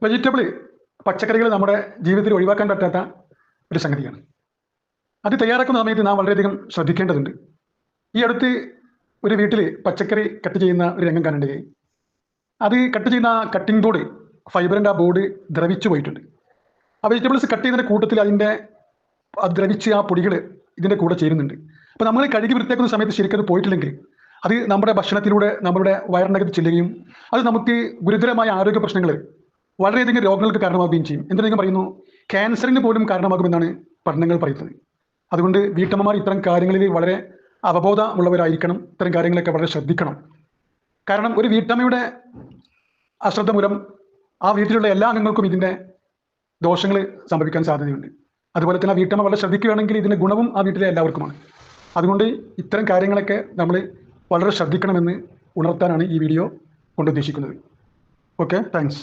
Vegetable പച്ചക്കറികൾ നമ്മുടെ ജീവിതത്തിൽ ഒഴിവാക്കാൻ പറ്റാത്ത ഒരു സംഗതിയാണ്. അത് തയ്യാറാക്കുന്ന സമയത്ത് നാം വളരെയധികം ശ്രദ്ധിക്കേണ്ടതുണ്ട്. ഈ അടുത്ത് ഒരു വീട്ടിൽ പച്ചക്കറി കട്ട് ചെയ്യുന്ന ഒരു രംഗം കാണേണ്ടതായി. അത് കട്ട് ചെയ്യുന്ന കട്ടിംഗ് ബോർഡ്, ഫൈബറിൻ്റെ ആ ബോർഡ് ദ്രവിച്ചു പോയിട്ടുണ്ട്. ആ വെജിറ്റബിൾസ് കട്ട് ചെയ്യുന്നതിൻ്റെ കൂട്ടത്തിൽ അത് ദ്രവിച്ച് ആ പൊടികൾ ഇതിൻ്റെ കൂടെ ചേരുന്നുണ്ട്. അപ്പോൾ നമ്മൾ കഴുകി വൃത്തിയാക്കുന്ന സമയത്ത് ശരിക്കും അത് പോയിട്ടില്ലെങ്കിൽ അത് നമ്മുടെ ഭക്ഷണത്തിലൂടെ നമ്മുടെ വയറിനകത്ത് ചെല്ലുകയും അത് നമുക്ക് ഗുരുതരമായ ആരോഗ്യ പ്രശ്നങ്ങൾ, വളരെയധികം രോഗങ്ങൾക്ക് കാരണമാവുകയും ചെയ്യും. എന്തിനധികം പറയുന്നു, ക്യാൻസറിന് പോലും കാരണമാകുമെന്നാണ് പഠനങ്ങൾ പറയുന്നത്. അതുകൊണ്ട് വീട്ടമ്മമാർ ഇത്തരം കാര്യങ്ങളിൽ വളരെ അവബോധമുള്ളവരായിരിക്കണം. ഇത്തരം കാര്യങ്ങളൊക്കെ വളരെ ശ്രദ്ധിക്കണം. കാരണം ഒരു വീട്ടമ്മയുടെ അശ്രദ്ധ മൂലം ആ വീട്ടിലുള്ള എല്ലാ അംഗങ്ങൾക്കും ഇതിൻ്റെ ദോഷങ്ങൾ സംഭവിക്കാൻ സാധ്യതയുണ്ട്. അതുപോലെ തന്നെ ആ വീട്ടമ്മ വളരെ ശ്രദ്ധിക്കുകയാണെങ്കിൽ ഇതിൻ്റെ ഗുണവും ആ വീട്ടിലെ എല്ലാവർക്കുമാണ്. അതുകൊണ്ട് ഇത്തരം കാര്യങ്ങളൊക്കെ നമ്മൾ വളരെ ശ്രദ്ധിക്കണമെന്ന് ഉണർത്താനാണ് ഈ വീഡിയോ കൊണ്ട് ഉദ്ദേശിക്കുന്നത്. Okay, thanks.